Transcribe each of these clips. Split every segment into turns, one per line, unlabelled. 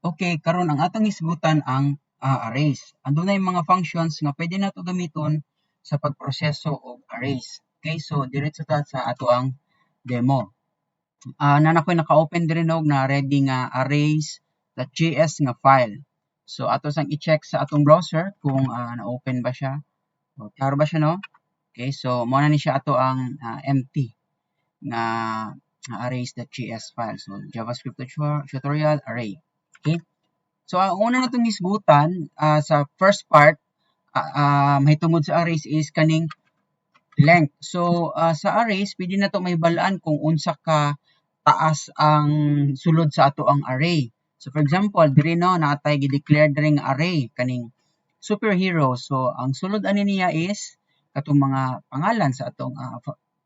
Okay, karon ang atong hisgutan ang arrays. Adunay mga functions nga pwede nato gamiton sa pagproseso og arrays. Okay, so diretso ta sa ato ang demo. Na ako'y naka-open diri og na ready nga arrays.js nga file. So ato sang i-check sa atong browser kung na-open ba siya. O klaro ba siya, no? Okay, so mo na ni siya ato ang empty na arrays.js file. So JavaScript tutorial array. Okay? So ang una natong hisgutan sa first part mahitungod sa arrays is kaning length. So sa arrays pwede na to mahibalaan kung unsa ka taas ang sulod sa ato ang array. So for example, diri no natay gi-declare diri nga array kaning superhero. So ang sulod ani niya is katong mga pangalan sa atong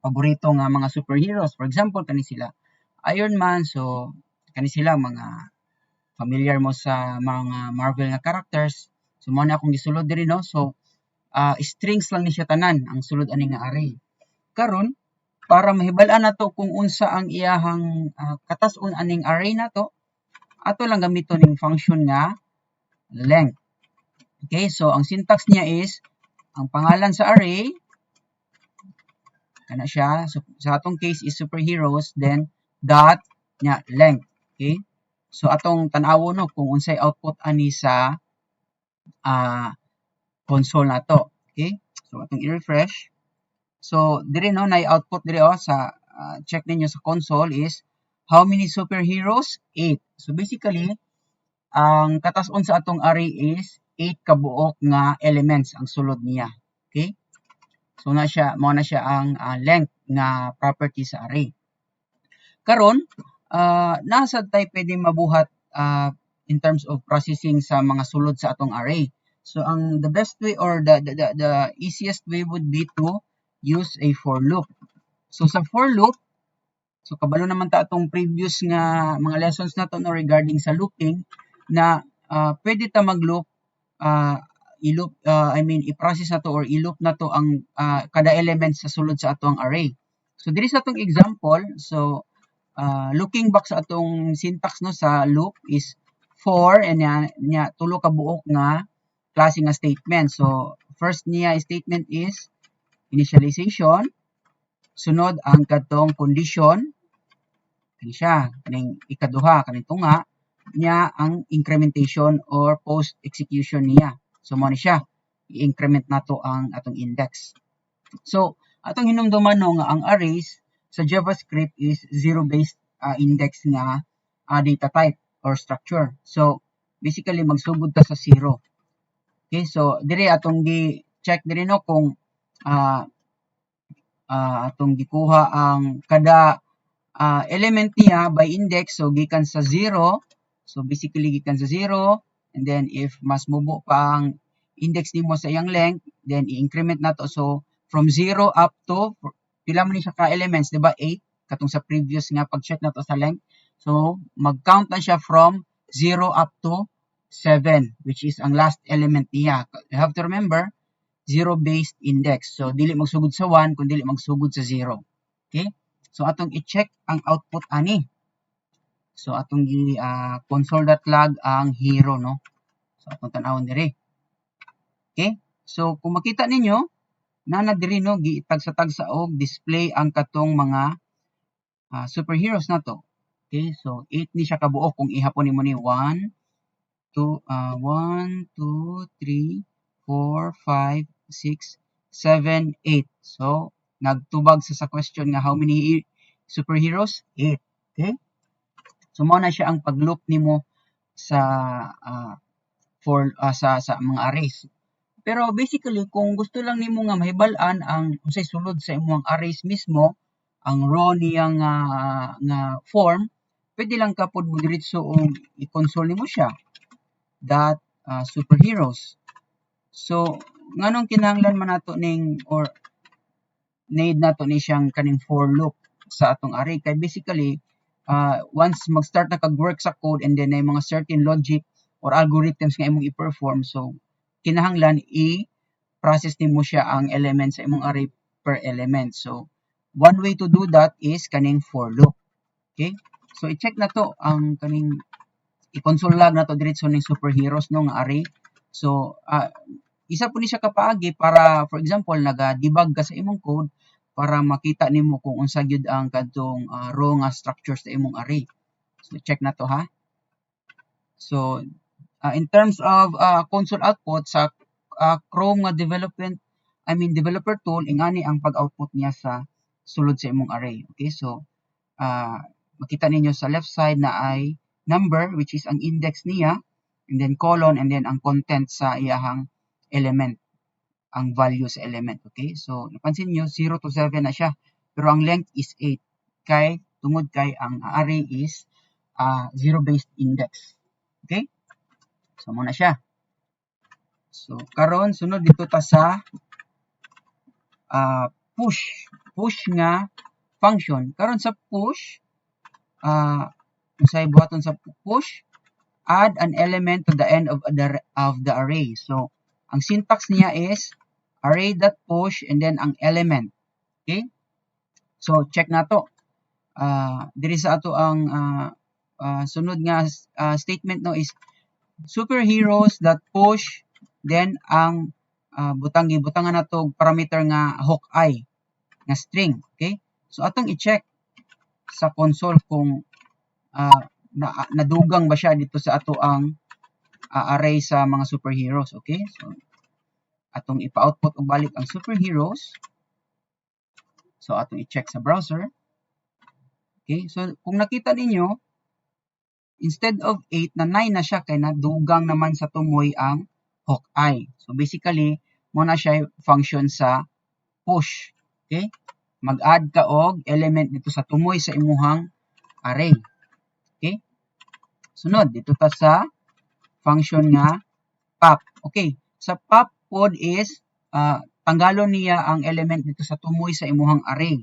paborito nga mga superheroes. For example, kani sila Iron Man. So kani sila mga familiar mo sa mga Marvel nga characters. So mo na akong gisulod diri no. So strings lang ni siya tanan ang sulod ani nga array. Karon para mahibal-an nato kung unsa ang iyahang katas-on aning array nato, ato lang gamiton ning function nga length. Okay, so ang syntax niya is ang pangalan sa array kana siya, so sa atong case is superheroes, then dot nya length. Okay, so atong tan-awon no kung unsay output ani sa console nato. Okay, so atong i-refresh. So dire no na output dire sa check ninyo sa console is how many superheroes? 8. So basically ang katas-on sa atong array is 8 kabuok nga elements ang sulod niya. Okay? So na siya mo na siya ang length nga property sa array. Karon nasa tay pwedeng mabuhat in terms of processing sa mga sulod sa atong array. So ang the best way or the easiest way would be to use a for loop. So sa for loop, so kabalo naman ta atong previous nga mga lessons nato no regarding sa looping na pwede ta mag-loop i-loop i-process nato or i-loop nato ang kada element sa sulod sa atong array. So diri sa atong example, so looking back sa atong syntax no sa loop is for and nya tulo ka buok nga klase nga statement. So first niya statement is initialization, sunod ang katong condition, kani siya, kaning ikaduha, kaning tunga, niya ang incrementation or post execution niya. So mo ni siya, i-increment nato ang atong index. So atong hinumduman no nga ang arrays sa JavaScript is zero-based index nga data type or structure. So basically magsugod ta sa 0. Okay, so dire atong gi-check dire no kung atong gikuha ang kada element niya by index, so gikan sa 0, so basically gikan sa 0, and then if mas mubo pa ang index nimo sa iyang length, then i-increment nato. So from 0 up to pila man ni siya ka elements, di ba? 8 katong sa previous nga pag-check nato sa length. So mag-count na siya from 0 up to 7, which is ang last element niya. You have to remember, zero-based index. So dili magsugod sa 1 kun dili magsugod sa 0. Okay? So atong i-check ang output ani. So atong console.log ang hero no. So atong tan-awon diri. Okay? So kung makita ninyo na diri no giitag-sa og display ang katong mga superheroes nato. Okay? So 8 ni siya kabuok kung ihapon nimo ni 1 2 3 4 5 6 7 8. So nagtubag sa question nga how many superheroes? 8. Okay? So mo na siya ang pag-loop nimo sa sa mga arrays. Pero basically kung gusto lang nimo nga mahibal-an ang unsay sulod sa imong arrays mismo, ang raw niya nga form, pwede lang ka pod mo diretso og i-console nimo siya that superheroes. So nganong kinahanglan man nato ning or need nato ni siyang kaning for loop sa atong array kay basically once mag-start na kag-work sa code and then may mga certain logic or algorithms nga imong i-perform, so kinahanglan i-process nimo siya ang elements sa imong array per element. So one way to do that is kaning for loop. Okay, so i-check na to ang kaning i-consollag na to diretso ning superheroes no nga array. So isa po ni siya kapaagi para for example naga-debug ka sa imong code para makita nimo kung unsa gyud ang kadtong row nga structures sa imong array. So check na to ha. So in terms of console output sa Chrome nga developer tool, ingani ang pag-output niya sa sulod sa imong array. Okay, so makita ninyo sa left side na ay number which is ang index niya, and then colon, and then ang content sa iyahang element, ang value sa element. Okay, so napansin niyo 0 to 7 na siya, pero ang length is 8 kay tungod kay ang array is zero-based index. Okay, so muna siya. So karon sunod dito ta sa push nga function. Karon sa push, unsay buhaton sa push, add an element to the end of the array. So ang syntax niya is array.push and then ang element. Okay, so check na to. Diri sa ato ang sunod nga statement no is superheroes.push, then ang butangan na to parameter nga Hawkeye nga string. Okay, so atong i-check sa console kung nadugang ba siya dito sa ato ang array sa mga superheroes. Okay, so atong ipa-output og balik ang superheroes. So atong i-check sa browser. Okay, so kung nakita ninyo, instead of 8 na 9 na siya kay nadugang naman sa tumoy ang Hawkeye. So basically, mo na siya function sa push. Okay, mag-add ka og element dito sa tumoy sa imuhang array. Okay, sunod dito ta sa function nga pop. Okay, sa pop pod is tanggalon niya ang element dito sa tumoy sa imuhang array.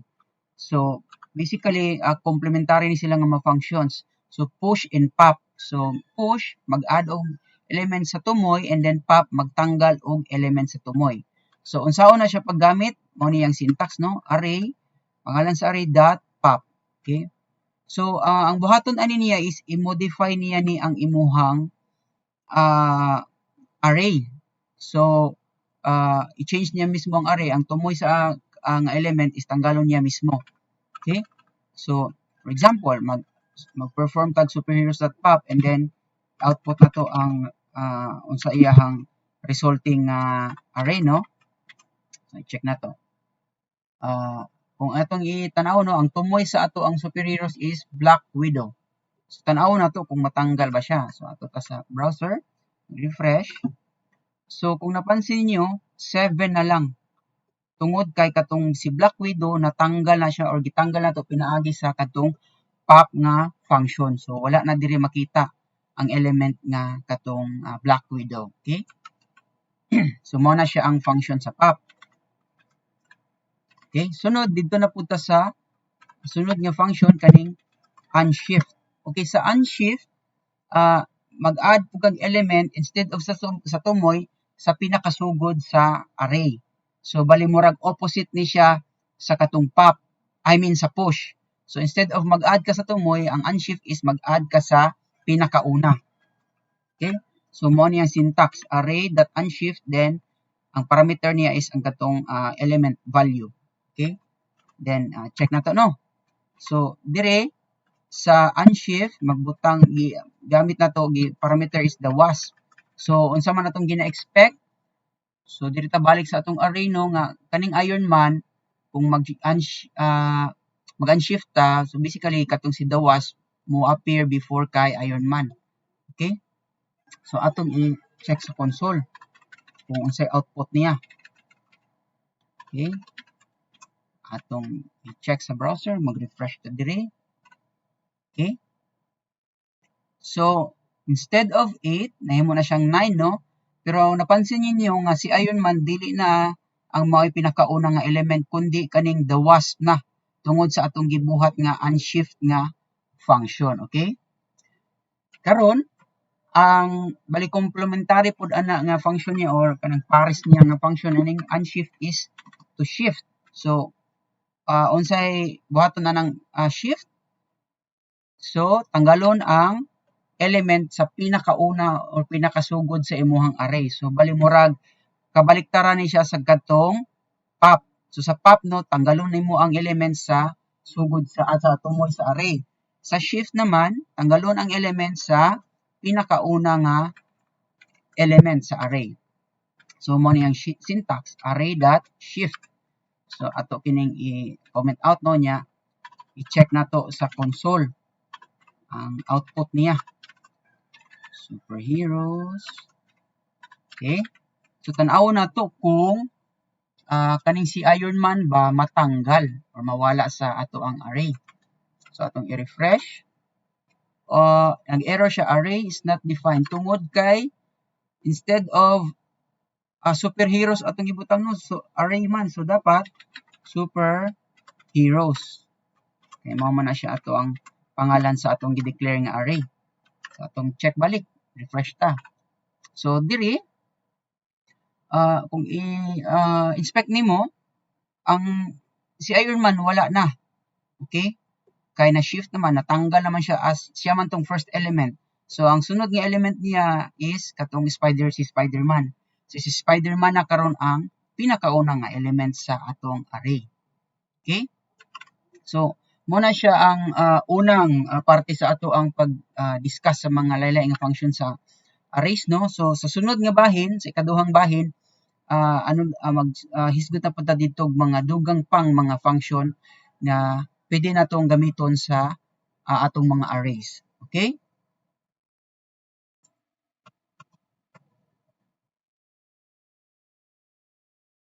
So basically complementary ni sila nga mga functions. So push and pop. So push mag-add og element sa tumoy, and then pop magtanggal og element sa tumoy. So unsaon na siya paggamit? Mao ni ang syntax no, array, pangalan sa array dot pop. Okay, so ang buhaton ani niya is i-modify niya ni ang imuhang array. So i-change niya mismo ang array, ang tumoy sa ang element is tanggalon niya mismo. Okay, so for example mag-perform tag superheroes.pop, and then output na to ang unsa iyahang resulting array no. So check na to. Kung atong itanaw no, ang tumoy sa ato ang superheroes is Black Widow. So tanaw na to kung matanggal ba siya. So ato ta sa browser, refresh. So kung napansin niyo, 7 na lang. Tungod kay katong si Black Widow natanggal na siya or gitanggal na to pinaagi sa katong pop nga function. So wala na diri makita ang element nga katong Black Widow. Okay? So mo na siya ang function sa pop. Okay? Sunod dito na punta sa sunod nga function kaning unshift. Okay, sa unshift mag-add pug kag element instead of sa tumoy sa pinakasugod sa array. So bali murag opposite ni siya sa katong pop, I mean sa push. So instead of mag-add ka sa tumoy, ang unshift is mag-add ka sa pinakauna. Okay? So mo niya syntax array.unshift, then ang parameter niya is ang katong element value. Okay? Then check na to no. So dire sa unshift magbutang gamit na to parameter is the wasp. So unsa man atong gina-expect? So diri ta balik sa atong array no nga kaning Iron Man kung mag-unshift ta, so basically katong si the wasp mo appear before kay Iron Man. Okay? So atong i-check sa console kung unsay output niya. Okay? Atong i-check sa browser, mag-refresh ta dire. Okay? So instead of 8, nahimo na siyang 9 no? Pero napansin niyo nga si Iron Man dili na ang mao'y pinakauna nga element kundi kaning the wasp na tungod sa atong gibuhat nga unshift nga function. Okay? Karon ang bali complementary pod ana nga function niya or kanang pares niya nga function aning unshift is to shift. So unsay buhaton na ng shift? So tanggalon ang element sa pinakauna or pinakasugod sa imuhang array. So bali murag kabaliktaran ni siya sa katong pop. So sa pop no, tanggalon nimo ang element sa sugod sa tumoy sa array. Sa shift naman, tanggalon ang element sa pinakauna nga element sa array. So mo ni ang syntax array.shift. So ato kining i-comment out no niya, i-check na to sa console ang output niya. Superheroes. Okay? So tan-aw na to kung kaning si Iron Man ba matanggal or mawala sa ato ang array. So atong i-refresh. Nag-error siya, array is not defined. Tungod kay instead of superheroes atong gibutang no, so array man. So dapat superheroes. Okay, mao man na siya ato ang pangalan sa atong gi-declare nga array. So atong check balik, refresh ta. So diri kung i-inspect nimo, ang si Iron Man wala na. Okay? Kaya na shift naman, natanggal naman siya as siya man tong first element. So ang sunod nga element niya is katong si Spider-Man. So si Spider-Man na karon ang pinakauna nga element sa atong array. Okay? So muna siya ang unang parte sa ato ang pag-discuss sa mga laylay nga function sa arrays no. So sa sunod nga bahin, sa ikaduhang bahin, hisgot na punta dito mga dugang pang mga function na pwede natong gamiton sa atong mga arrays. Okay?